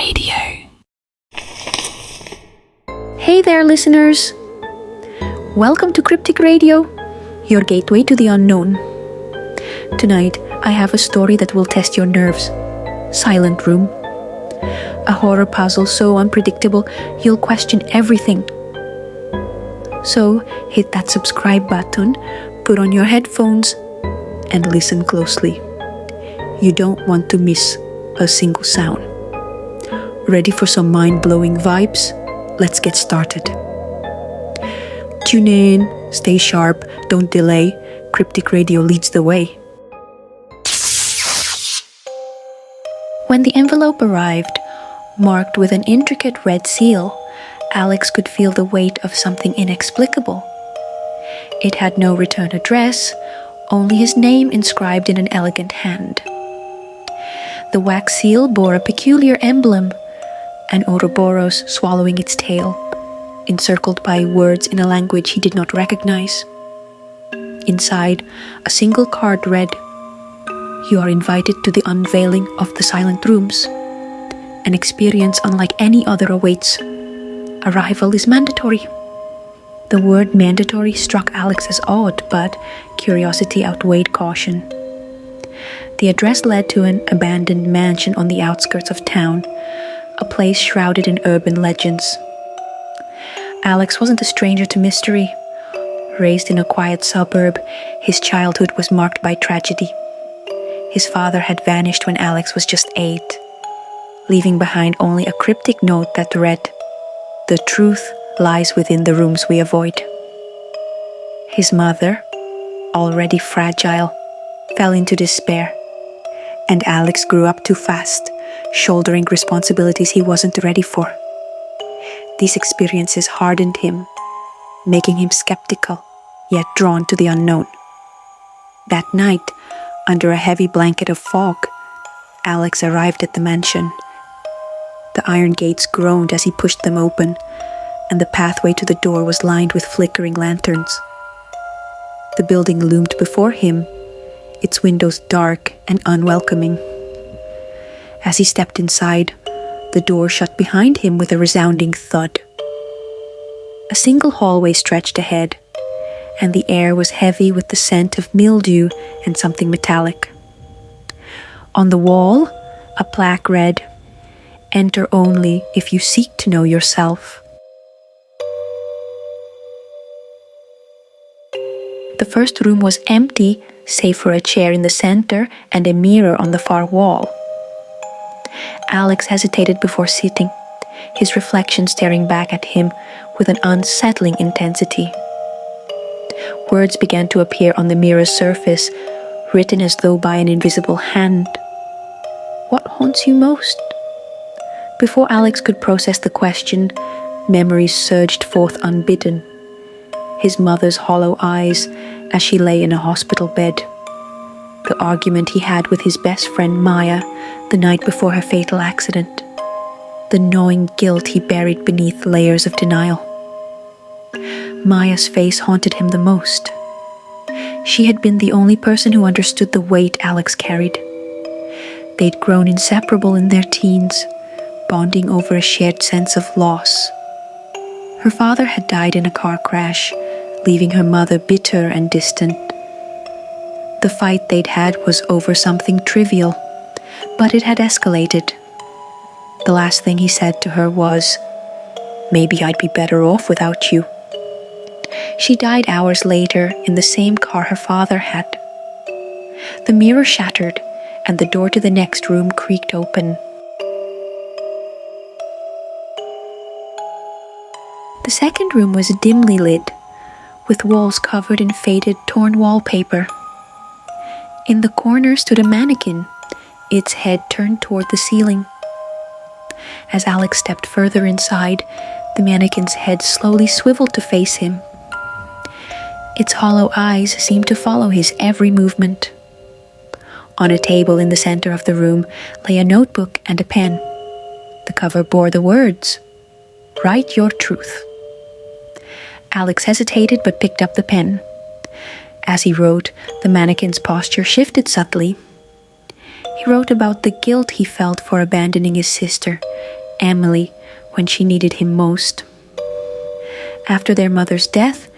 Radio. Hey there, listeners! Welcome to Cryptic Radio, your gateway to the unknown. Tonight, I have a story that will test your nerves. Silent Room. A horror puzzle so unpredictable, you'll question everything. So, hit that subscribe button, put on your headphones, and listen closely. You don't want to miss a single sound. Ready for some mind-blowing vibes? Let's get started. Tune in, stay sharp, don't delay. Cryptic Radio leads the way. When the envelope arrived, marked with an intricate red seal, Alex could feel the weight of something inexplicable. It had no return address, only his name inscribed in an elegant hand. The wax seal bore a peculiar emblem, an Ouroboros swallowing its tail, encircled by words in a language he did not recognize. Inside, a single card read, "You are invited to the unveiling of the silent rooms. An experience unlike any other awaits. Arrival is mandatory." The word mandatory struck Alex as odd, but curiosity outweighed caution. The address led to an abandoned mansion on the outskirts of town, a place shrouded in urban legends. Alex wasn't a stranger to mystery. Raised in a quiet suburb, his childhood was marked by tragedy. His father had vanished when Alex was just 8, leaving behind only a cryptic note that read, "The truth lies within the rooms we avoid." His mother, already fragile, fell into despair, and Alex grew up too fast, shouldering responsibilities he wasn't ready for. These experiences hardened him, making him skeptical, yet drawn to the unknown. That night, under a heavy blanket of fog, Alex arrived at the mansion. The iron gates groaned as he pushed them open, and the pathway to the door was lined with flickering lanterns. The building loomed before him, its windows dark and unwelcoming. As he stepped inside, the door shut behind him with a resounding thud. A single hallway stretched ahead, and the air was heavy with the scent of mildew and something metallic. On the wall, a plaque read, "Enter only if you seek to know yourself." The first room was empty, save for a chair in the center and a mirror on the far wall. Alex hesitated before sitting, his reflection staring back at him with an unsettling intensity. Words began to appear on the mirror's surface, written as though by an invisible hand. "What haunts you most?" Before Alex could process the question, memories surged forth unbidden. His mother's hollow eyes as she lay in a hospital bed. The argument he had with his best friend Maya the night before her fatal accident. The gnawing guilt he buried beneath layers of denial. Maya's face haunted him the most. She had been the only person who understood the weight Alex carried. They'd grown inseparable in their teens, bonding over a shared sense of loss. Her father had died in a car crash, leaving her mother bitter and distant. The fight they'd had was over something trivial, but it had escalated. The last thing he said to her was, "Maybe I'd be better off without you." She died hours later in the same car her father had. The mirror shattered, and the door to the next room creaked open. The second room was dimly lit, with walls covered in faded, torn wallpaper. In the corner stood a mannequin, its head turned toward the ceiling. As Alex stepped further inside, the mannequin's head slowly swiveled to face him. Its hollow eyes seemed to follow his every movement. On a table in the center of the room lay a notebook and a pen. The cover bore the words, "Write your truth." Alex hesitated but picked up the pen. As he wrote, the mannequin's posture shifted subtly. He wrote about the guilt he felt for abandoning his sister, Emily, when she needed him most. After their mother's death,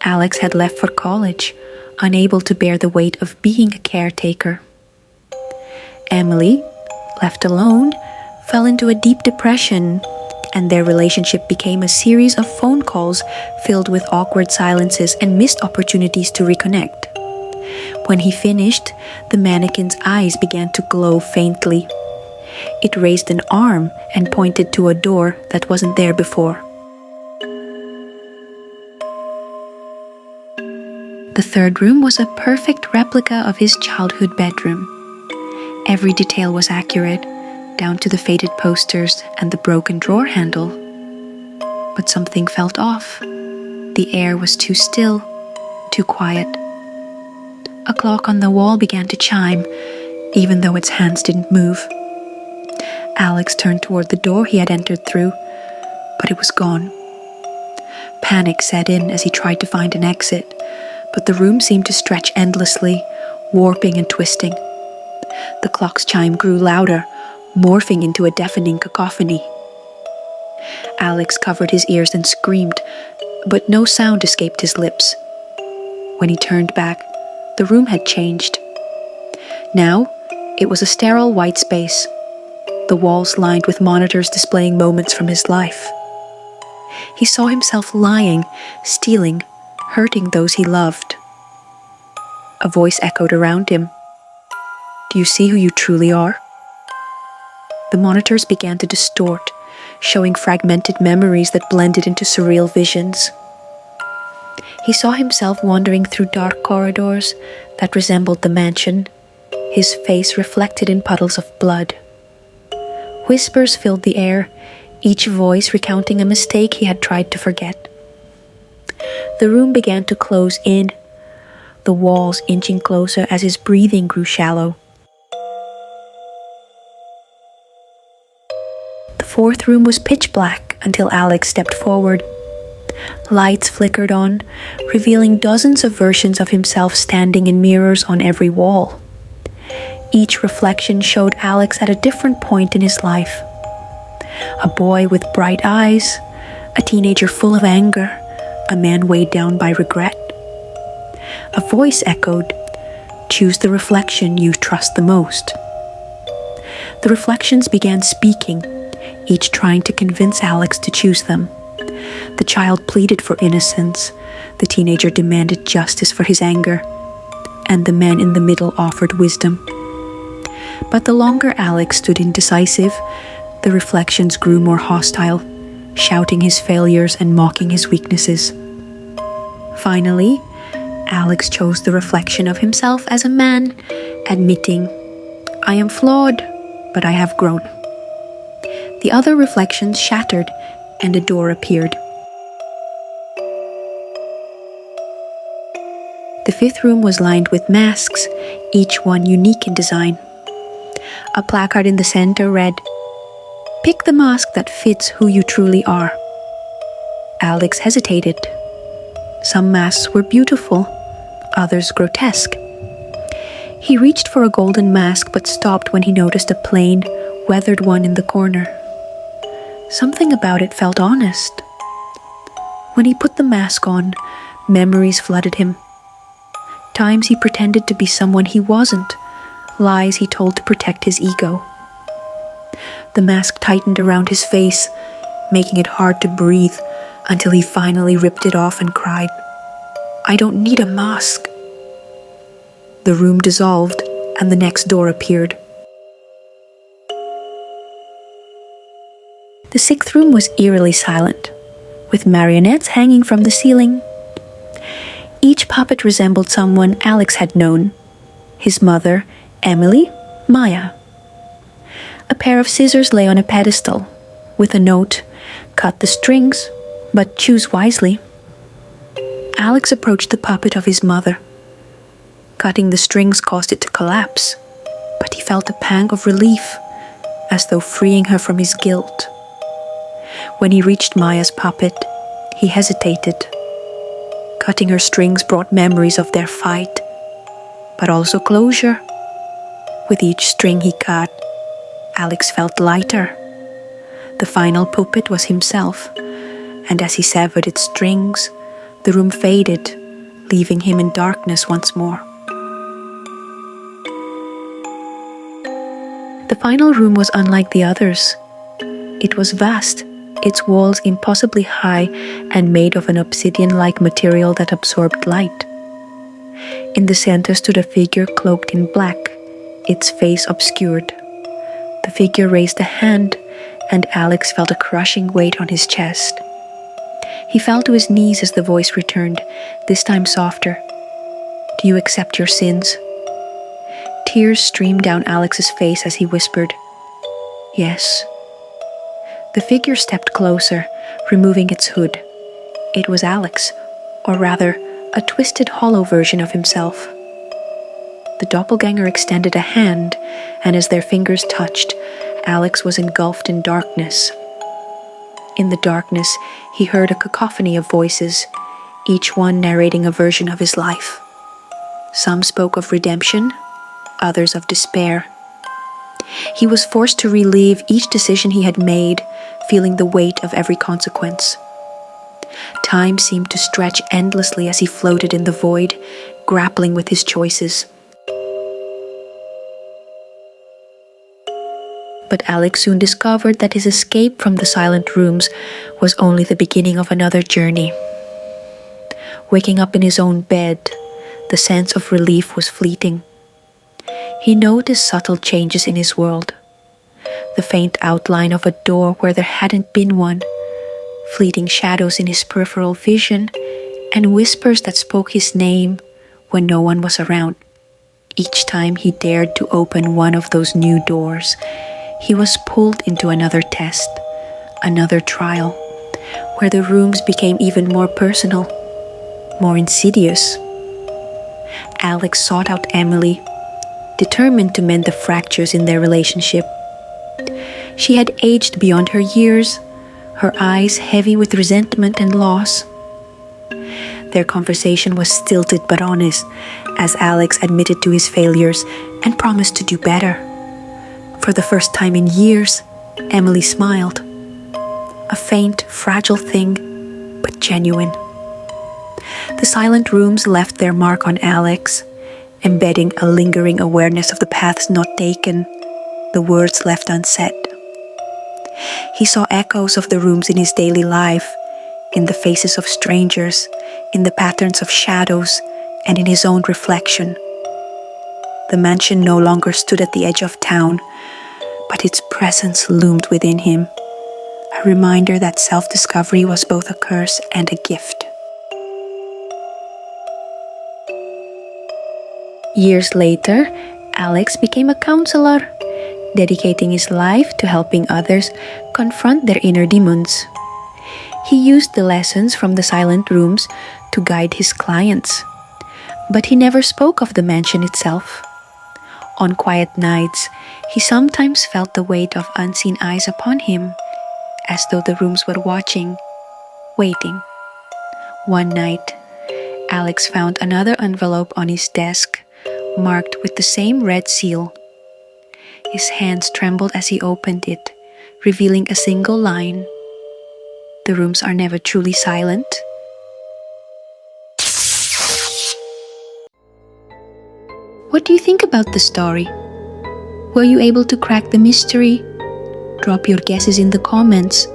Alex had left for college, unable to bear the weight of being a caretaker. Emily, left alone, fell into a deep depression, and their relationship became a series of phone calls filled with awkward silences and missed opportunities to reconnect. When he finished, the mannequin's eyes began to glow faintly. It raised an arm and pointed to a door that wasn't there before. The third room was a perfect replica of his childhood bedroom. Every detail was accurate, down to the faded posters and the broken drawer handle. But something felt off. The air was too still, too quiet. A clock on the wall began to chime, even though its hands didn't move. Alex turned toward the door he had entered through, but it was gone. Panic set in as he tried to find an exit, but the room seemed to stretch endlessly, warping and twisting. The clock's chime grew louder, morphing into a deafening cacophony. Alex covered his ears and screamed, but no sound escaped his lips. When he turned back, the room had changed. Now, it was a sterile white space, the walls lined with monitors displaying moments from his life. He saw himself lying, stealing, hurting those he loved. A voice echoed around him. "Do you see who you truly are?" The monitors began to distort, showing fragmented memories that blended into surreal visions. He saw himself wandering through dark corridors that resembled the mansion, his face reflected in puddles of blood. Whispers filled the air, each voice recounting a mistake he had tried to forget. The room began to close in, the walls inching closer as his breathing grew shallow. The fourth room was pitch black until Alex stepped forward. Lights flickered on, revealing dozens of versions of himself standing in mirrors on every wall. Each reflection showed Alex at a different point in his life. A boy with bright eyes, a teenager full of anger, a man weighed down by regret. A voice echoed, "Choose the reflection you trust the most." The reflections began speaking, each trying to convince Alex to choose them. The child pleaded for innocence, the teenager demanded justice for his anger, and the man in the middle offered wisdom. But the longer Alex stood indecisive, the reflections grew more hostile, shouting his failures and mocking his weaknesses. Finally, Alex chose the reflection of himself as a man, admitting, "I am flawed, but I have grown." The other reflections shattered, and a door appeared. The fifth room was lined with masks, each one unique in design. A placard in the center read, "Pick the mask that fits who you truly are." Alex hesitated. Some masks were beautiful, others grotesque. He reached for a golden mask but stopped when he noticed a plain, weathered one in the corner. Something about it felt honest. When he put the mask on, memories flooded him. Times he pretended to be someone he wasn't, lies he told to protect his ego. The mask tightened around his face, making it hard to breathe, until he finally ripped it off and cried, "I don't need a mask." The room dissolved, and the next door appeared. The sixth room was eerily silent, with marionettes hanging from the ceiling. Each puppet resembled someone Alex had known: his mother, Emily, Maya. A pair of scissors lay on a pedestal, with a note, "Cut the strings, but choose wisely." Alex approached the puppet of his mother. Cutting the strings caused it to collapse, but he felt a pang of relief, as though freeing her from his guilt. When he reached Maya's puppet, he hesitated. Cutting her strings brought memories of their fight, but also closure. With each string he cut, Alex felt lighter. The final puppet was himself, and as he severed its strings, the room faded, leaving him in darkness once more. The final room was unlike the others. It was vast, its walls impossibly high and made of an obsidian-like material that absorbed light. In the center stood a figure cloaked in black, its face obscured. The figure raised a hand, and Alex felt a crushing weight on his chest. He fell to his knees as the voice returned, this time softer. "Do you accept your sins?" Tears streamed down Alex's face as he whispered, "Yes." The figure stepped closer, removing its hood. It was Alex, or rather, a twisted, hollow version of himself. The doppelganger extended a hand, and as their fingers touched, Alex was engulfed in darkness. In the darkness, he heard a cacophony of voices, each one narrating a version of his life. Some spoke of redemption, others of despair. He was forced to relive each decision he had made, feeling the weight of every consequence. Time seemed to stretch endlessly as he floated in the void, grappling with his choices. But Alex soon discovered that his escape from the silent rooms was only the beginning of another journey. Waking up in his own bed, the sense of relief was fleeting. He noticed subtle changes in his world. The faint outline of a door where there hadn't been one, fleeting shadows in his peripheral vision, and whispers that spoke his name when no one was around. Each time he dared to open one of those new doors, he was pulled into another test, another trial, where the rooms became even more personal, more insidious. Alex sought out Emily, determined to mend the fractures in their relationship. She had aged beyond her years, her eyes heavy with resentment and loss. Their conversation was stilted but honest, as Alex admitted to his failures and promised to do better. For the first time in years, Emily smiled. A faint, fragile thing, but genuine. The silent rooms left their mark on Alex, embedding a lingering awareness of the paths not taken, the words left unsaid. He saw echoes of the rooms in his daily life, in the faces of strangers, in the patterns of shadows, and in his own reflection. The mansion no longer stood at the edge of town, but its presence loomed within him, a reminder that self-discovery was both a curse and a gift. Years later, Alex became a counselor, dedicating his life to helping others confront their inner demons. He used the lessons from the silent rooms to guide his clients, but he never spoke of the mansion itself. On quiet nights, he sometimes felt the weight of unseen eyes upon him, as though the rooms were watching, waiting. One night, Alex found another envelope on his desk, marked with the same red seal. His hands trembled as he opened it, revealing a single line: "The rooms are never truly silent." What do you think about the story? Were you able to crack the mystery? Drop your guesses in the comments.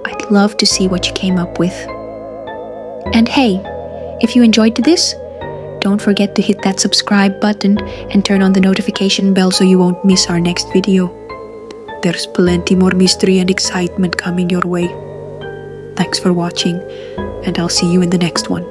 I'd love to see what you came up with. And hey, if you enjoyed this, don't forget to hit that subscribe button and turn on the notification bell so you won't miss our next video. There's plenty more mystery and excitement coming your way. Thanks for watching, and I'll see you in the next one.